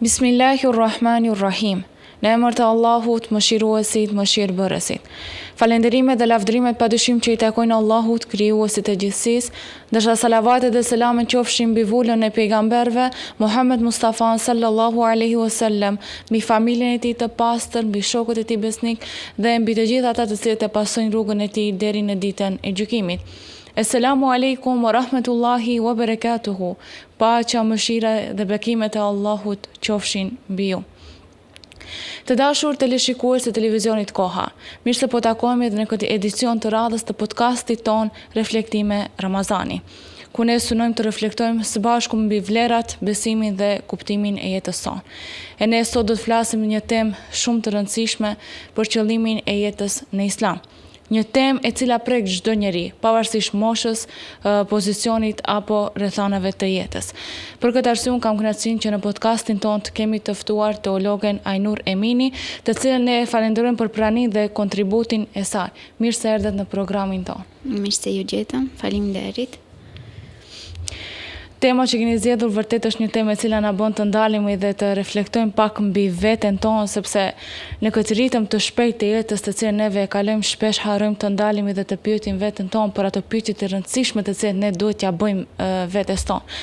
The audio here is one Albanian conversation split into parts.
Bismillahirrahmanirrahim. Në emër të Allahut, mëshiruesit, mëshirëbërësit. Falenderimet dhe lavdrimet padyshim që i takojnë Allahut, krijuesit të gjithësisë, ndërsa salavatet dhe selamet qofshin mbi vullën e pejgamberëve, Muhammed Mustafa sallallahu alaihi wasallam, mbi familjen e tij të pastër, mbi shokët e tij besnik dhe mbi të gjithë ata të cilët e pasojnë rrugën e tij deri në ditën e gjykimit. Assalamu alaikum wa rahmatullahi wa barakatuhu. Paqja, mëshira dhe bekimet e Allahut qofshin mbi ju. Të dashur teleshikues të televizionit Koha, mirë se po takohemi edhe në këtë edicion të radhës të podcastit ton Reflektime Ramazani, ku ne synojmë të reflektojmë së bashku mbi vlerat, besimin dhe kuptimin e jetës sonë. E ne sot do të flasim një temë shumë të rëndësishme për qëllimin e jetës në Islam. Një temë e cila prek çdo njeri, pavarësisht moshës, pozicionit apo rrethanave të jetës. Për këtë arsye kam kënaqësinë që në podcastin ton të kemi të ftuar teologen Ainur Emini, të cilën ne falenderojmë për praninë dhe kontributin e saj. Mirë se erdhët në programin ton. Mirë se ju gjetëm, faleminderit. Tema që keni zgjedhur vërtet është një temë e cila na bën të ndalemi dhe të reflektojmë pak mbi veten tonë, sepse në këtë ritëm të shpejtë të jetës të cilën neve e kalojmë, shpesh harrojmë të ndalemi dhe të pyetim veten tonë për ato pyetje të rëndësishme të cilat ne duhet t'ja bëjmë vetes tonë.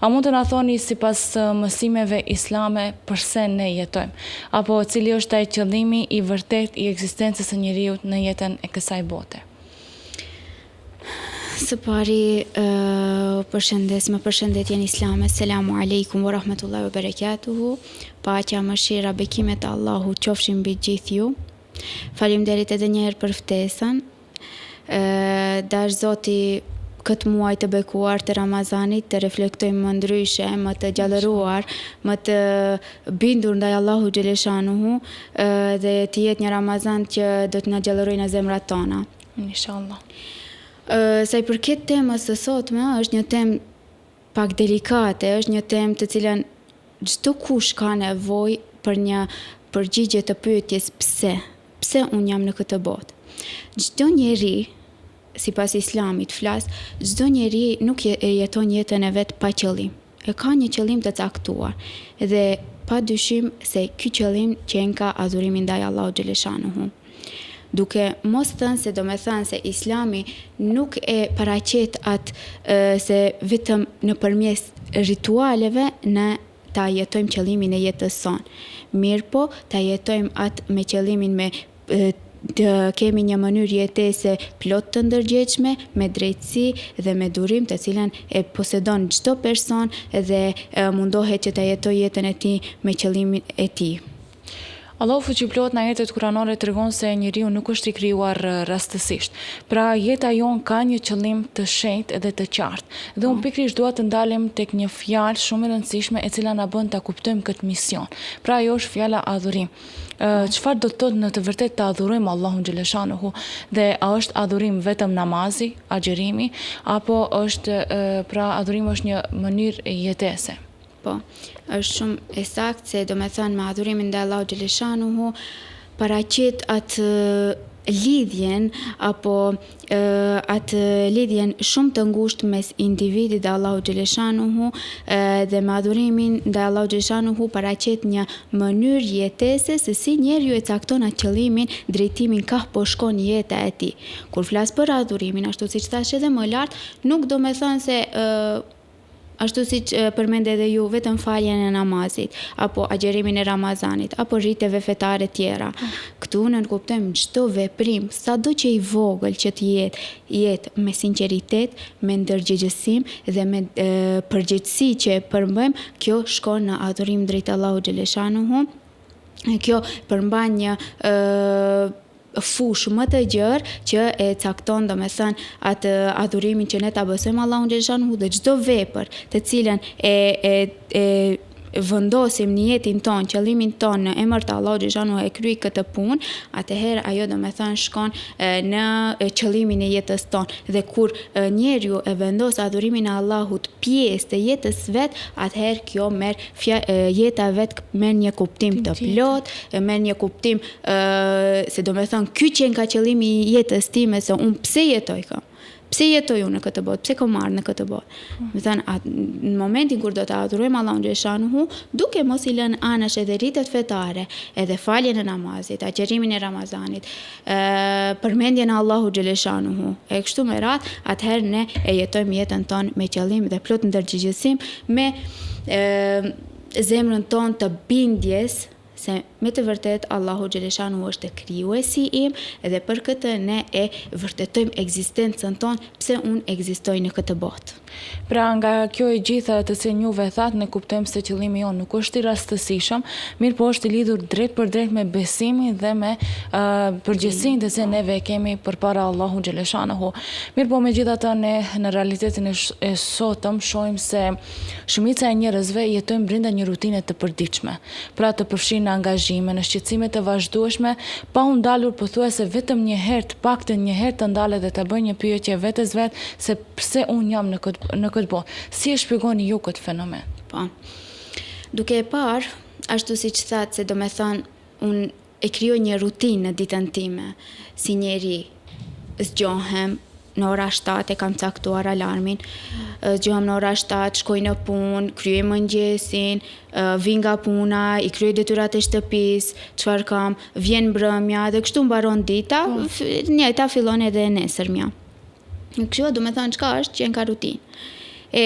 A mund të na thoni sipas mësimeve islame pse ne jetojmë? Apo cili është ai qëllimi i vërtet i ekzistencës së njeriu në jetën e kësaj bote? Së pari, përshëndetjen islame, selamu alaikum wa rahmatullahi wa barakatuhu, paqja, mëshira, bekimet e Allahut qofshin mbi gjithë ju. Faleminderit edhe një herë për ftesën. Dash Zoti këtë muaj të bekuar të Ramazanit të reflektojmë më ndryshe, më të gjallëruar, më të bindur ndaj Allahu xhaleshanuhu dhe të jetë një Ramazan që do të na gjallërojë në zemrat tona. Inshallah. Sa i përket temës së sotme, është një temë pak delikate, është një temë të cilën çdo kush ka nevojë për një përgjigje të pyetjes pse unë jam në këtë botë. Çdo njeri, sipas Islamit flas, çdo njeri nuk jeton jetën e vet pa qëllim. E ka një qëllim të caktuar dhe padyshim se ky qëllim qen ka adhurimin ndaj Allahut xhaleshanuhu. Duke mos thënë se do me thënë se Islami nuk e paraqet atë se vetëm nëpërmjet ritualeve ne ta jetojmë qëllimin e jetës sonë. Mirë po, ta jetojmë atë me qëllimin të kemi një mënyrë jetese plot të ndërgjegjshme, me drejtësi dhe me durim të cilën e posedon çdo person dhe mundohet që ta jetojë jetën e tij me qëllimin e tij. Allahu fuqiplot në ajetet kuranore tregon se njeriu nuk është i krijuar rastësisht. Pra jeta jon ka një qëllim të shenjtë dhe të qartë. Dhe unë pikërisht dua të ndalem tek një fjalë shumë e rëndësishme e cila na bën ta kuptojmë këtë mision. Pra ajo është fjala adhurim. Çfarë do të thotë në të vërtetë të adhurojmë Allahun xhaleshanuhu dhe a është adhurim vetëm namazi, agjerimi apo është pra adhurimi është një mënyrë jetese? Po, është shumë e saktë se do me thënë me adhurimin ndaj Allahut xhaleshanuhu paraqet atë lidhjen apo atë lidhjen shumë të ngushtë mes individit dhe Allahut xhaleshanuhu dhe me adhurimin ndaj Allahut xhaleshanuhu paraqet një mënyrë jetese se si njeriu e cakton atë qëllimin, drejtimin ka po shkon jeta e tij. Kur flas për adhurimin, ashtu siç thash edhe më lart, nuk do me thënë se ashtu siç përmend edhe ju, vetëm faljen e namazit, apo agjerimin e Ramazanit, apo rritjeve fetare tjera. Këtu ne kuptojmë çdo veprim, sado që i vogël që të jetë me sinqeritet, me ndërgjegjësim dhe me përgjegjësi që e përmbajmë, kjo shkon në adhurim drejt Allahut xhaleshanuhu. Kjo përmban një fushë më të gjerë që e cakton domethënë atë adhurimin që ne ta bësojmë Allahun xhaleshanuhu dhe çdo vepër të cilën e vendosim në jetën tonë, qëllimin tonë në emër të Allahut xhaleshanuhu e kryj këtë punë, atëherë ajo domethënë shkon në qëllimin e jetës tonë. Dhe kur njeriu e vendos adhurimin e Allahut pjesë të jetës vet, atëherë kjo jeta vet merr një kuptim të plot, merr një kuptim se domethënë ky që ka qëllimi i jetës time se unë pse jetoj këtu. pse jetoj unë në këtë botë, pse kam marrë në këtë botë. Do të thënë, në momentin kur do të adhurojmë Allahun xhaleshanuhu, duke mos i lënë anash edhe rritet fetare, edhe faljen e namazit, agjerimin e Ramazanit, përmendjen e Allahut xhaleshanuhu, e kështu me radhë, atëherë ne e jetojmë jetën tonë me qëllim dhe plot ndërgjegjësim, me zemrën tonë të bindjes se me të vërtet Allahu xhaleshanuhu është krijuesi im, edhe për këtë ne e vërtetojmë ekzistencën tonë pse unë ekzistoj në këtë botë. Pra nga kjo e gjitha të se njuve thatë, ne kuptojmë se qëllimi jonë nuk është i rastësishëm, mirë po është i lidhur drejt për drejt me besimin dhe me përgjegjësinë të se neve kemi përpara Allahu xhaleshanuhu. Mirë po megjithatë ne në realitetin e sotëm shohim se shumica e njerëzve jetojnë brenda një rutine të përditshme. Pra të përfshin në angazhime, në shqetësime të vazhdueshme, pa u ndalur pothuajse vetëm një herë, të paktën një herë të ndalet dhe të bëjë një pyetje vetes vet se pse unë jam në këtë botë. Si e shpjegoni ju këtë fenomen? Po. Duke e parë, ashtu siç thatë se do me thonë, unë e krijoj një rutinë në ditën time, si njeri zgjohem në ora 7 e kam caktuar alarmin, zgjohem në ora 7, shkoj në punë, kryej mëngjesin, vi nga puna, i kryej detyrat e shtëpisë, çfarë kam, vjen mbrëmja dhe kështu mbaron dita, njëjta fillon edhe e nesërmja. Kështu do me thonë çka është që ka rutinë. E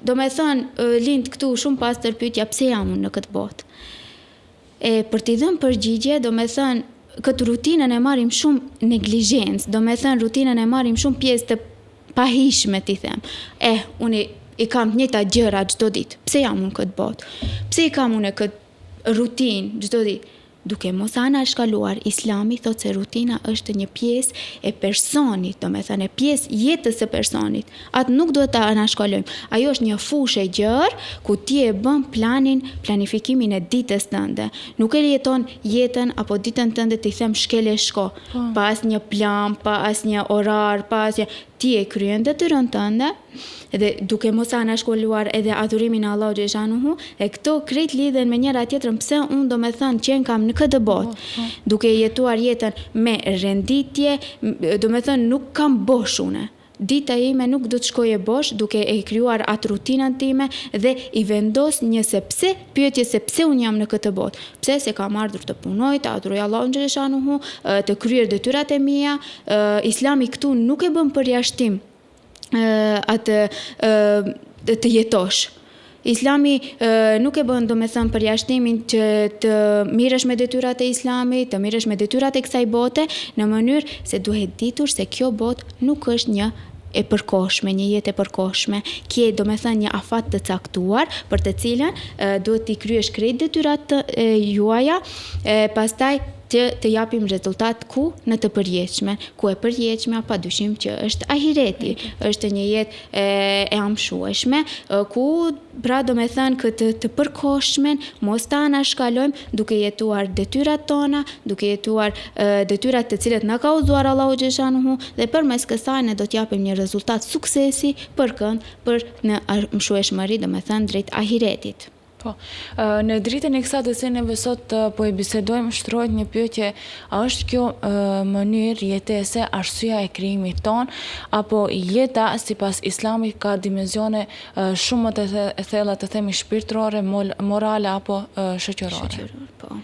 do me thonë lind këtu shumë pastër pyetja pse jam unë në këtë botë. E për t'i dhënë përgjigje, do me thonë këtë rutinën e marrim shumë neglizhencë, do me thënë rutinën e marrim shumë pjesë të pahishme, ti them. Unë i kam të njëjta gjëra çdo ditë. Pse jam unë këtë botë? Pse i kam unë këtë rutinë çdo ditë? Duke mos anashkaluar, Islami thotë se rutina është një pjesë e personit, do me thënë pjesë jetës së personit. Atë nuk duhet ta anashkalojmë. Ajo është një fushë e gjerë ku ti e bën planifikimin e ditës tënde. Nuk e jeton jetën apo ditën tënde ti them shkele shko, pa asnjë plan, pa asnjë orar, pa asnjë, ti e kryen detyrën tënde, edhe duke mos anashkolluar edhe adhurimin e Allahut xhaleshanuhu, e këto krejt lidhen me njëra tjetrën, pse unë do me thënë që kam në këtë botë, duke jetuar jetën me renditje, do me thënë nuk kam bosh une. Dita ime nuk do të shkojë bosh duke e krijuar atë rutinën time dhe i vendos një pyetje se pse unë jam në këtë botë. Pse se kam ardhur të punoj, të adhuroj Allahun xhaleshanuhu, të kryer detyrat e mia. Islami këtu nuk e bën përjashtim atë të jetosh. Islami nuk e bën do me thënë përjashtimin që të mirësh me detyrat e Islamit, të mirësh me detyrat e kësaj bote, në mënyrë se duhet ditur se kjo botë nuk është një e përkohshme, një jetë e përkohshme. Kje do me thënë një afat të caktuar për të cilën duhet t'i kryesh krejt detyrat juaja, pastaj të japim rezultat ku në të përjetshme, ku e përjetshme pa dyshim që është ahireti, është një jetë e amshueshme, ku pra do me thënë këtë të përkohshmen mos ta anashkalojmë duke jetuar detyrat tona, duke jetuar detyrat të cilët na ka udhëzuar Allahu xhaleshanuhu dhe përmes kësaj ne do t'japim një rezultat suksesi për në amshueshmëri, do me thënë drejt ahiretit. Po, në dritën e kësaj se neve sot po e bisedojmë, shtrohet një pyetje, a është kjo mënyrë jetese arsyeja e krijimit ton, apo jeta sipas Islamit ka dimensione shumë më të thella, të themi shpirtërore, morale apo shoqërore? Po.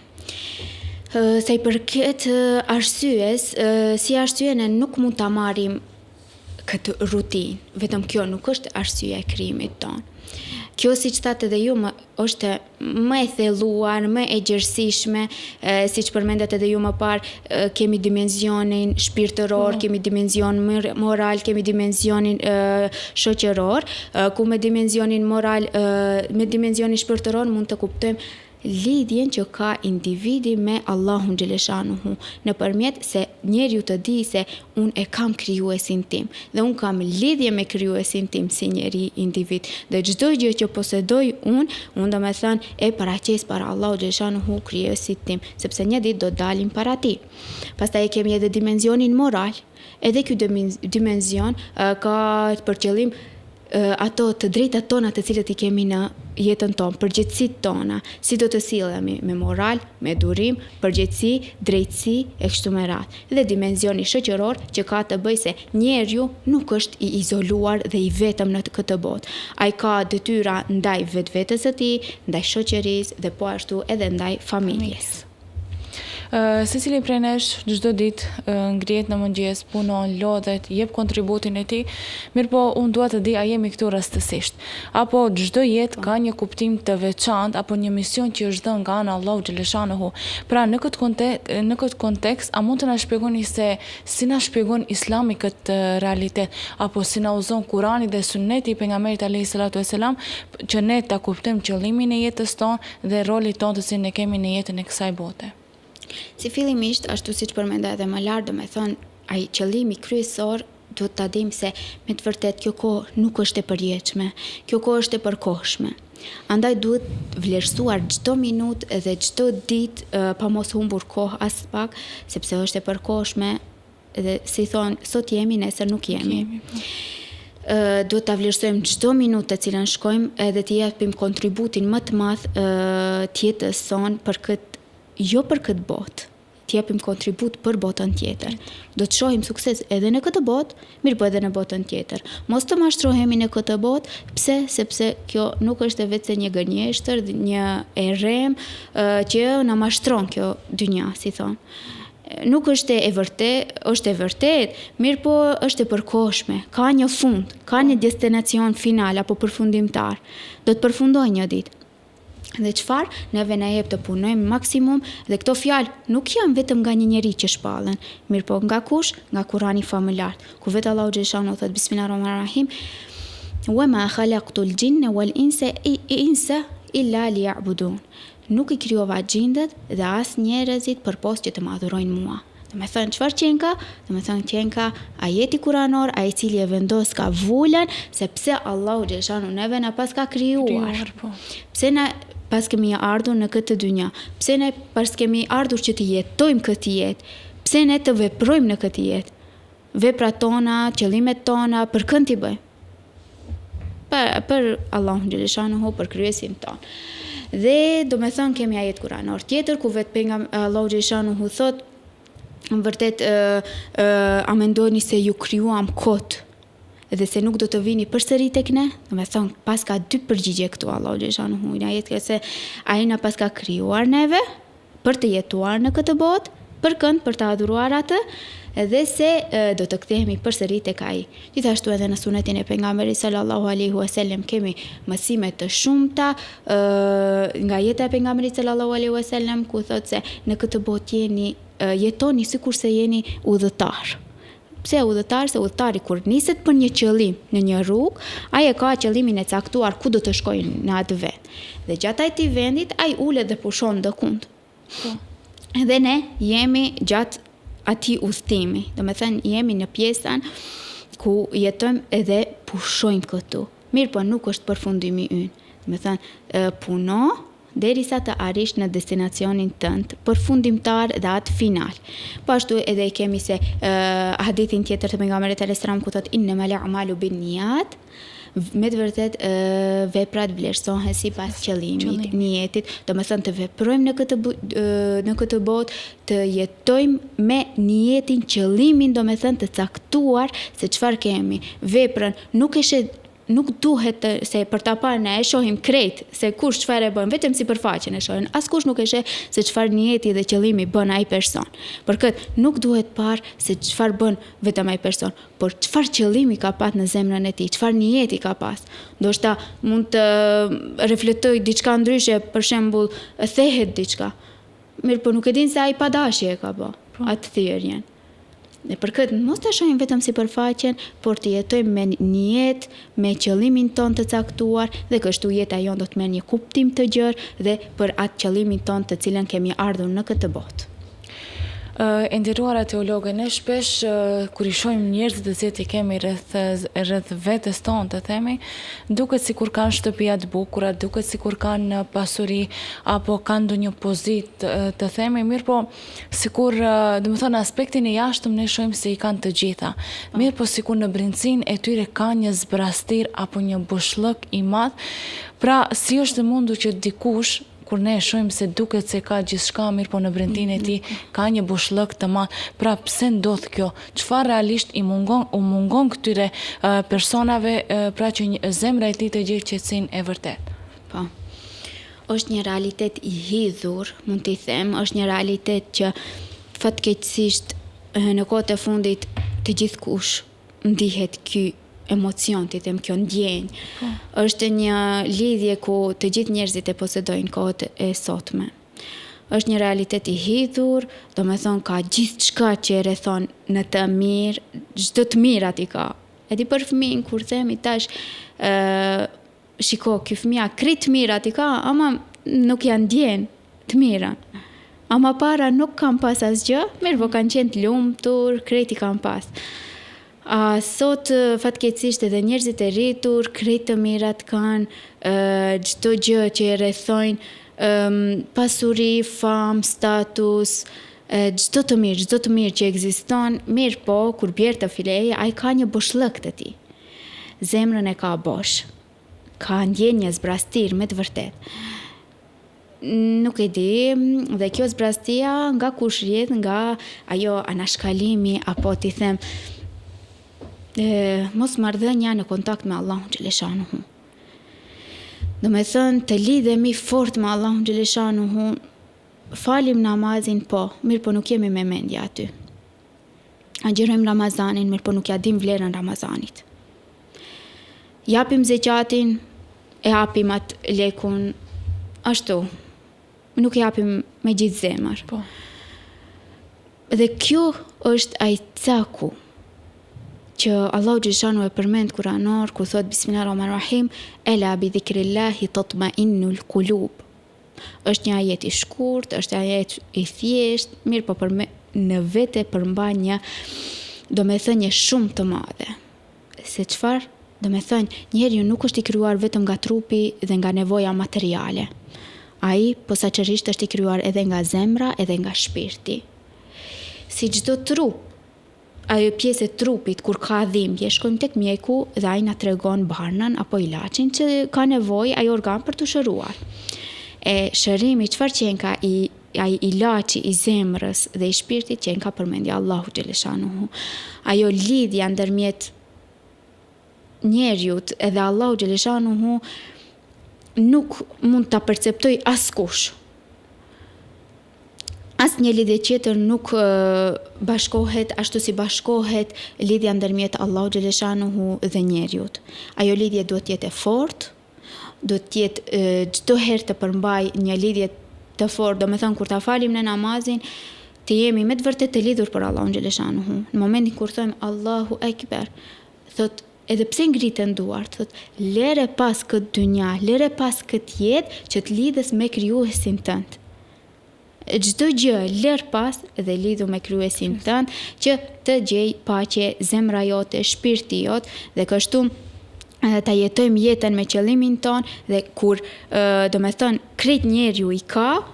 Sa i përket arsyes, si arsye ne nuk mund ta marrim këtë rutinë, vetëm kjo nuk është arsyeja e krijimit ton. Kjo, si që thatë edhe ju, është më e thelluar, më e gjerësishme, si që përmendet edhe ju më parë, kemi dimensionin shpirtëror, kemi dimension moral, kemi dimensionin shoqëror, ku me dimensionin moral, me dimensionin shpirtëror mund të kuptojmë lidhjen që ka individi me Allahun xhaleshanuhu, nëpërmjet se njeriu të di se unë e kam krijuesin tim dhe unë kam lidhje me krijuesin tim si njeri individ dhe çdo gjë që posedoj unë do me thënë e paraqes para Allahut xhaleshanuhu krijuesit tim, sepse një ditë do dalim para tij. Pastaj kemi edhe dimensionin moral, edhe ky dimension ka për qëllim ato të drejtat tona të cilët i kemi në jetën tonë, përgjegjësitë tona, si do të sillemi me moral, me durim, përgjegjësi, drejtësi e kështu me radhë. Dhe dimensioni shoqëror që ka të bëjë se njeriu nuk është i izoluar dhe i vetëm në këtë botë. Ai ka detyra ndaj vetvetes së tij, ndaj shoqërisë dhe po ashtu edhe ndaj familjes. Secili prej nesh çdo ditë ngrihet në mëngjes, punon, lodhet, jep kontributin e tij, mirë po unë dua të di a jemi këtu rastësisht, apo çdo jetë ka një kuptim të veçantë apo një mision që është dhënë nga ana Allahu xhaleshanuhu. Pra në këtë kontekst, a mund të na shpjegoni se si na shpjegon Islami këtë realitet, apo si na udhëzon Kurani dhe Sunneti i pejgamberit alayhis salatu vesselam që ne ta kuptojmë qëllimin e jetës tonë dhe rolin tonë të cilin ne kemi në jetën e kësaj bote. Si fillimisht, ashtu siç përmenda edhe më lart, do me thënë, ai qëllimi kryesor duhet ta dim se me të vërtet kjo kohë nuk është e përjetshme, kjo kohë është e përkohshme. Andaj duhet vlerësuar çdo minutë dhe çdo ditë pa mos humbur kohë as pak, sepse është e përkohshme dhe si thon, sot jemi, nesër nuk jemi. Duhet ta vlerësojmë çdo minutë të cilën shkojmë edhe të japim kontributin më të madh të jetës sonë jo për këtë botë, të japim kontribut për botën tjetër. Do të shohim sukses edhe në këtë botë, mirë po edhe në botën tjetër. Mos të mashtrohemi në këtë botë, pse? Sepse kjo nuk është vetëm një gënjeshtër, një errem që na mashtron kjo dynja, si thon. Nuk është e vërtet, është e vërtet, mirë po është e përkohshme, ka një fund, ka një destinacion final apo përfundimtar. Do të përfundojë një ditë. Dhe çfarë? Neve na jep të punojmë maksimum dhe këto fjalë nuk janë vetëm nga një njerëz që shpallen, mirë po nga kush? Nga Kurani famullar, ku vetë Allahu xhaleshanu thot Bismillahirrahmanirrahim: "Wa ma khalaqtul jinna wal insa illa liya'budun." Nuk i krijova gjindet dhe as njerëzit përpos që të më adhurojnë mua. Do me thënë çfarë qenka? Do me thënë qenka ajeti kuranor, ai i cili e vendos ka vullën, sepse Allahu xhaleshanu neve na pas ka krijuar. Pse na pas kemi ardhur në këtë dynja, pse ne pas kemi ardhur që të jetojmë këtë jetë, pse ne të veprojmë në këtë jetë, veprat tona, qëllimet tona, për kënd t'i bëjmë? Për Allahun xhaleshanuhu, për krijesin ton. Dhe do me thënë kemi ajet kuranor tjetër, ku vetë pejgamberi Allahu xhaleshanuhu thot, në vërtet a mendoni se ju krijuam kot dhe se nuk do të vini përsëri tek ne? Do me thonë, pas ka dy përgjigje këtu Allahu xhaleshanuhu. Na jetë se ai na pas ka krijuar neve për të jetuar në këtë botë, për kënd, për të adhuruar atë, dhe se do të kthehemi përsëri tek ai. Gjithashtu edhe në sunetin e pejgamberit sallallahu alaihi wasallam kemi mësime të shumta nga jeta e pejgamberit sallallahu alaihi wasallam, ku thotë se në këtë botë jetoni sikur se jeni udhëtar. Pse udhëtar? Se udhëtari kur niset për një qëllim në një rrugë, ai e ka qëllimin e caktuar ku do të shkojë në atë vend. Dhe gjatë atij vendit ai ulet dhe pushon ndëkund. Dhe ne jemi gjatë atij udhëtimi. Do me thënë jemi në pjesën ku jetojmë edhe pushojmë këtu. Mirë po nuk është përfundimi ynë. Do me thënë puno derisa të arrish në destinacionin tënd, përfundimtar dhe atë final. Po ashtu edhe kemi se hadithin tjetër të pejgamberit alayhis salam ku thotë innamal a'malu binniyat, me të vërtet veprat vlerësohen sipas qëllimit, niyetit, do të thënë të veprojmë në këtë botë, të jetojmë me niyetin, qëllimin, do të thënë të caktuar se çfarë kemi. Veprën nuk duhet se për ta parë ne e shohim krejt se kush çfarë bën, vetëm sipërfaqen e shohin. Askush nuk e sheh se çfarë niyeti dhe qëllimi bën ai person. Për këtë nuk duhet parë se çfarë bën vetëm ai person, por çfarë qëllimi ka pas në zemrën e tij, çfarë niyeti ka pas. Ndoshta mund të reflektoj diçka ndryshe, për shembull, thehet diçka. Mirë, po nuk e din se ai pa dashje e ka bë atë thirrjen. Dhe për këtë mos ta shohim vetëm sipërfaqen, por të jetojmë me niyet, me qëllimin ton të caktuar, dhe kështu jeta jon do të merr një kuptim të gjerë dhe për atë qëllimin ton të cilën kemi ardhur në këtë botë. E nderuara teologe, ne shpesh kur i shohim njerëzit të cilët i kemi rreth vetes tonë, të themi, duket sikur kanë shtëpia të bukura, duket sikur kanë pasuri apo kanë ndonjë pozitë, të themi, mirë po sikur, domethënë aspektin e jashtëm ne shohim se i kanë të gjitha. Mirë po sikur në brendësinë e tyre ka një zbrastir apo një bushllëk i madh. Pra, si është e mundur që dikush kur ne shohim se duket se ka gjithçka mirë, po në brendtinë e tij ka një bushllëk të madh. Pra pse ndodh kjo? Çfarë realisht u mungon këtyre personave pra që zemra e tij të gjejë qetësinë e vërtet? Po. Është një realitet i hidhur, mund t'i them, është një realitet që fatkeqësisht në kohët e fundit të gjithkush ndihet ky emocion, të them kjo ndjenjë. Është një lidhje ku të gjithë njerëzit e posedojnë kohët e sotme. Është një realitet i hidhur, domethënë ka gjithçka që e rrethon në të mirë, çdo të mirat i ka. Edhe për fëmijën kur themi tash, shiko, ky fëmia krejt mirat i ka, ama nuk janë ndjen të mira. Ama para nuk kam pas asgjë, mirë po kanë qenë të lumtur, krejt i kanë pas. Sot fatkeqësisht edhe njerëzit e rritur krejt të mirat kanë, çdo gjë që e rrethojnë, pasuri, famë, status, çdo të mirë që ekziston, mirë po kur bjerë të fileja, ai ka një bushllëk të tij. Zemrën e ka bosh. Ka ndjenjë zbrastir me të vërtet. Nuk e di, dhe kjo zbrastia nga kush rrjedh, nga ajo anashkalimi apo t'i them mos marrëdhënia në kontakt me Allahun xhaleshanuhu. Do me thënë të lidhemi fort me Allahun xhaleshanuhu, falim namazin po, mirë po nuk jemi me mendja aty. Agjerojmë Ramazanin, mirë po nuk ja dim vlerën Ramazanit. Japim zekatin, e japim atë lekun ashtu, nuk japim me gjithë zemër. Po. Dhe kjo është ai caku që Allahu xhaleshanu e përmend kuranor kur thot Bismillahirrahmanirrahim, ela bi dhikrillahi tatma'innul qulub. Është një ajet i shkurt, është një ajet i thjesht, mirë po në vete përmban një, domethënie shumë të madhe. Se çfarë? Domethënë, njeriu nuk është i krijuar vetëm nga trupi dhe nga nevoja materiale. Ai posaçërisht është i krijuar edhe nga zemra, edhe nga shpirti. Si çdo trup, ajo pjesë e trupit kur ka dhimbje, shkojmë tek mjeku dhe ai na tregon barnën apo ilaçin që ka nevojë ai organ për të shëruar. E shërimi çfarë qen ka ai ilaçi i zemrës dhe i shpirtit që ka përmendja Allahu xhaleshanuhu. Ajo lidhja ndërmjet njeriut edhe Allahu xhaleshanuhu nuk mund ta perceptoj askush. Asnjë lidhje tjetër nuk bashkohet ashtu si bashkohet lidhja ndërmjet Allahu xhaleshanuhu dhe njeriut. Ajo lidhje duhet të jetë e fortë, duhet të jetë çdo herë të përmbaj një lidhje të fortë, domethënë kur ta falim në namazin, të jemi me të vërtetë të lidhur për Allahun xhaleshanuhu. Në momentin kur thojmë Allahu Ekber, thot edhe pse ngritën duart, thot lere pas këtë dynja, lere pas këtë jetë që të lidhes me krijuesin tënd. Çdo gjë lër pas dhe lidhu me krijuesin tënd që të gjej paqe zemra jote, shpirti jot dhe kështu ta jetojmë jetën me qëllimin ton dhe kur domethënë krejt njeriu i ka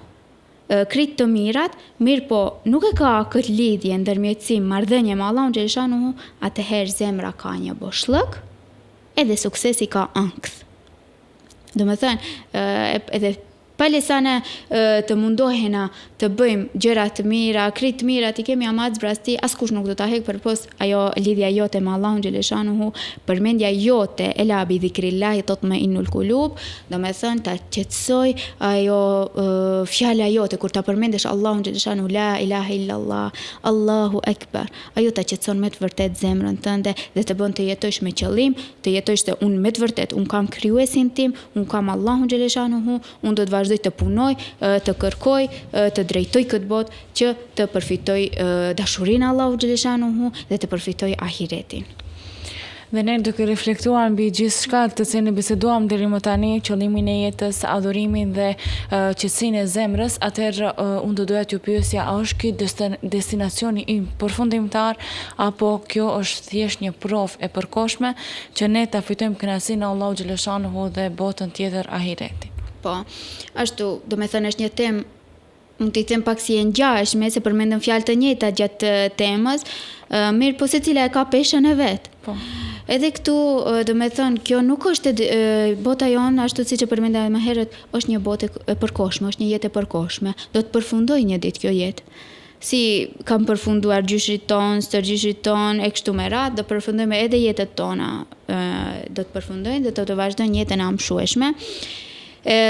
krejt të mirat, mirë po nuk e ka këtë lidhje ndërmjetësim marrëdhënie me Allahun xhaleshanuhu, atëherë zemra ka një boshllëk edhe suksesi ka ankth. Domethënë edhe palesana të mundohena të bëjmë gjëra të mira, krejt të mira i kemi ama zbrasti, askush nuk do ta heq përpos ajo lidhja jote me Allahun xhaleshanuhu, përmendja jote ela bi dhikrillahi tatma'innul qulub, domethënë ta qetësoj ajo fjala jote kur ta përmendesh Allahun xhaleshanuhu la ilaha illallah, Allahu Ekber, ajo ta qetëson me të vërtet zemrën tënde dhe të bën të jetojsh me qëllim, të jetojsh se unë me të vërtet unë kam krijuesin tim, unë kam Allahun xhaleshanuhu, unë do të vazhdoj të punoj, të kërkoj, të drejtoj këtë botë që të përfitoj dashurinë Allahu xhaleshanuhu dhe të përfitoj ahiretin. Dhe ne duke reflektuar mbi gjithçka të cilën ne biseduam deri më tani, qëllimin e jetës, adhurimin dhe qetësinë e zemrës, atëherë unë do doja t'ju pyesja, a është ky destinacioni im përfundimtar apo kjo është thjesht një provë e përkohshme që ne ta fitojmë kënaqësinë e Allahu xhaleshanuhu dhe botën tjetër ahiretin. Po, ashtu, do me thënë është një temë, mund t'i them pak si e ngjashme, se përmendëm fjalë të njëjta gjatë temës, mirë po secila e ka peshën e vet. Po. Edhe këtu, do me thënë, kjo nuk është bota jonë, ashtu siç e përmenda më herët, është një botë e përkohshme, është një jetë e përkohshme. Do të përfundoj një ditë kjo jetë. Si kam përfunduar gjyshrit ton, stërgjyshrit ton, e kështu me radhë, do përfundojmë edhe jetët tona, do të përfundojnë dhe do të vazhdojnë jetën e amshueshme.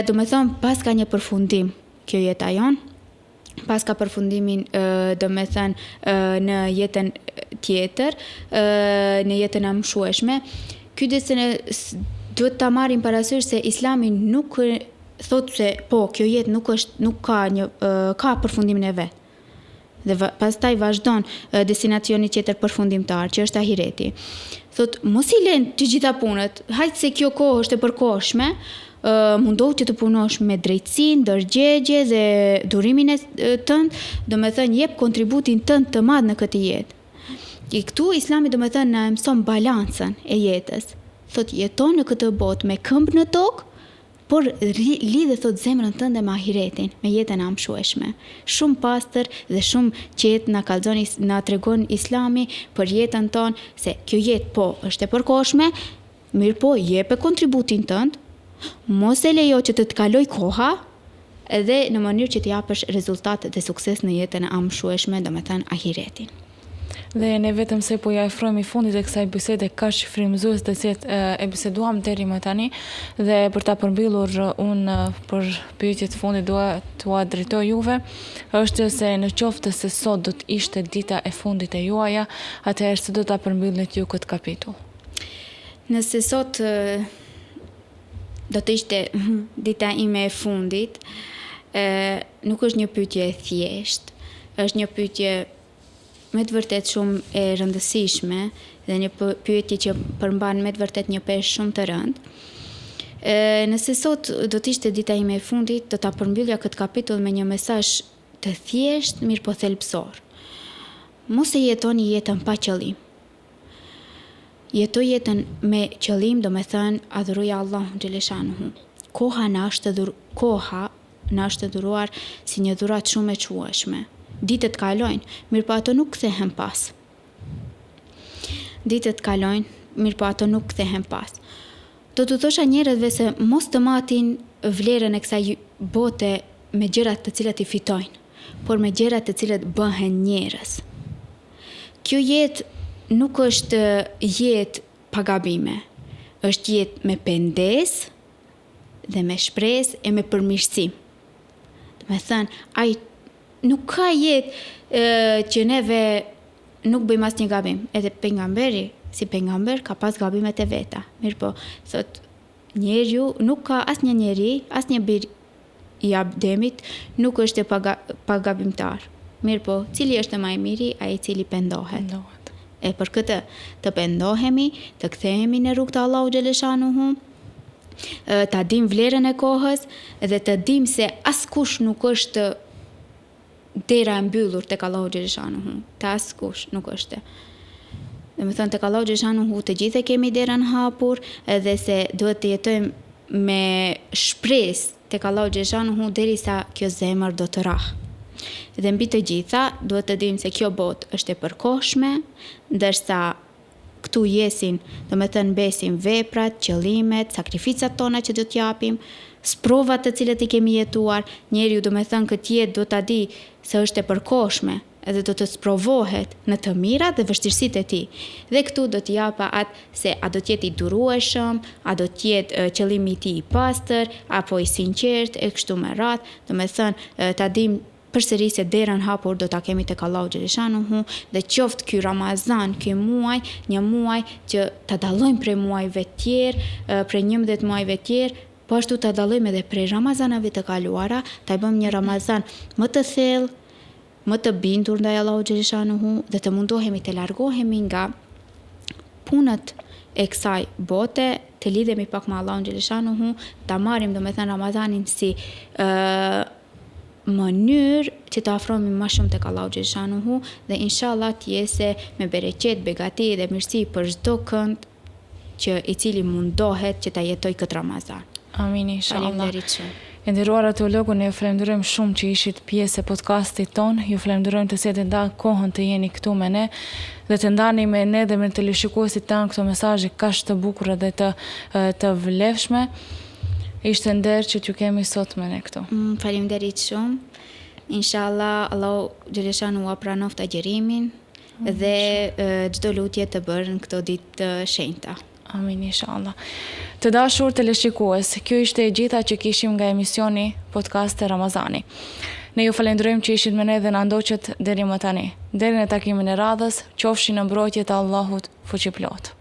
Do me thënë, pas ka një përfundim kjo jeta jonë, pas ka përfundimin do me thënë në jetën tjetër, në jetën e amshueshme. Ky duhet ta marrim parasysh se Islami nuk thot se po kjo jetë nuk ka përfundimin e vet. Dhe pastaj vazhdon destinacioni tjetër përfundimtar, që është ahireti. Thot mos i lën të gjitha punët, hajt se kjo kohë është e përkohshme, mundohu që të punosh me drejtësinë, ndërgjegje dhe durimin tënd, do me thënë jep kontributin tënd të madh në këtë jetë. Këtu Islami do me thënë na mëson balancën e jetës. Thot jeton në këtë botë me këmbë në tokë, por lidhe thot zemrën tënde me ahiretin, me jetën e amshueshme. Shumë pastër dhe shumë qetë na tregon Islami për jetën tonë, se kjo jetë po është e përkohshme, mirë po jep kontributin tënd, mos e lejo që të kaloj koha, edhe në mënyrë që të japësh rezultat dhe sukses në jetën e amshueshme, do me thënë ahiretin. Dhe ne vetëm se po ja afrohemi fundit të kësaj bisede kaq frymëzuese të cilat e biseduam deri më tani, dhe për ta përmbyllur unë për pyetjet e fundit dua t'ua drejtoj juve, është se në qoftë se sot do të ishte dita e fundit e juaja, atëherë se do ta përmbyllit ju këtë kapitull? Nëse sot do të ishte dita ime e fundit, nuk është një pyetje e thjeshtë, është një pyetje me të vërtet shumë e rëndësishme dhe një pyetje që përmban me të vërtet një peshë shumë të rëndë. Nëse sot do të ishte dita ime e fundit, do ta përmbyllja këtë kapitull me një mesazh të thjeshtë, mirë po thelbësor. Mos e jetoni jetën pa qëllim. Jetoj jetën me qëllim, do me thënë adhuroja Allahun xhaleshanuhu. Koha na është dhuruar si një dhuratë shumë e quajshme. Ditët kalojnë, mirë po ato nuk kthehen pas. Ditët kalojnë, mirë po ato nuk kthehen pas. Do të thosha njerëzve se mos të matin vlerën e kësaj bote me gjërat të cilat i fitojnë, por me gjërat të cilat bëhen njerëz. Kjo jetë nuk është jetë pa gabime, është jetë me pengesë dhe me shpresë e me përmirësim. Do me thënë, nuk ka jetë që neve nuk bëjmë asnjë gabim. Edhe pejgamberi, si pejgamber, ka pas gabimet e veta. Mirë po, thot, njeriu nuk ka asnjë njeri, asnjë bir i Ademit nuk është pa gabimtar. Mirë po, cili është më i miri, ai i cili pendohet. E për këtë të pendohemi, të kthehemi në rrugt të Allahu xhaleshanuhu, ta dim vlerën e kohës dhe të dim se askush nuk është dera e mbyllur tek Allahu xhaleshanuhu. Te askush nuk është. Dhe me thënë tek Allahu xhaleshanuhu të gjithë kemi derën hapur, edhe se duhet të jetojmë me shpresë tek Allahu xhaleshanuhu derisa kjo zemër do të rrahë. Dhe mbi të gjitha duhet të dimë se kjo botë është e përkohshme, ndërsa këtu jesin, do me thënë besim veprat, qëllimet, sakrificat tona që do t'japim, sprovat të cilët i kemi jetuar. Njeriu do me thënë këtë jetë do t'a di se është e përkohshme edhe do të sprovohet në të mirat dhe vështirësitë e tij. Dhe këtu do t'i japa atë se a do t'jetë i durueshëm, a do t'jetë qëllimi i tij i pastër apo i sinqert e kështu me radhë. Do me thënë ta dim përsëri se derën hapur do ta kemi tek Allahu xhaleshanuhu, dhe qoftë ky Ramazan, ky muaj, një muaj që ta dallojmë prej muajve tjerë, prej 11 muajve tjerë, po ashtu ta dallojmë edhe prej Ramazanave të kaluara, ta bëjmë një Ramazan më të thellë, më të bindur ndaj Allahu xhaleshanuhu, dhe të mundohemi të largohemi nga punët e kësaj bote, të lidhemi pak me Allahun xhaleshanuhu, ta marrim domethënë Ramazanin si mënyrë që të afrohemi më shumë tek Allahu xhaleshanuhu dhe inshallah të jese me bereqet, begati dhe mirësi për çdo kënd që i cili mundohet që ta jetoj këtë Ramazan. Amin inshallah. Faleminderit shumë. E nderuara teologu, ne ju falenderojmë shumë që ishit pjesë e podcastit ton. Ju falenderojmë të sjellni nda kohën të jeni këtu me ne dhe të ndani me ne dhe me televizionistët tanë këto mesazhe kaq të bukura dhe të vlefshme. Ishte nder që t'ju kemi sot me ne këtu. Faleminderit shumë. Inshallah Allahu xhaleshanuhu ua pranoft agjerimin dhe çdo lutje të bërë në këto ditë të shenjta. Amin inshallah. Të dashur televizionist, kjo ishte e gjitha që kishim nga emisioni podcast e Ramazani. Ne ju falenderojmë që ishit me ne dhe na ndoqët deri më tani. Deri në takimin e radhës, qofshin në mbrojtje të Allahut fuqiplot.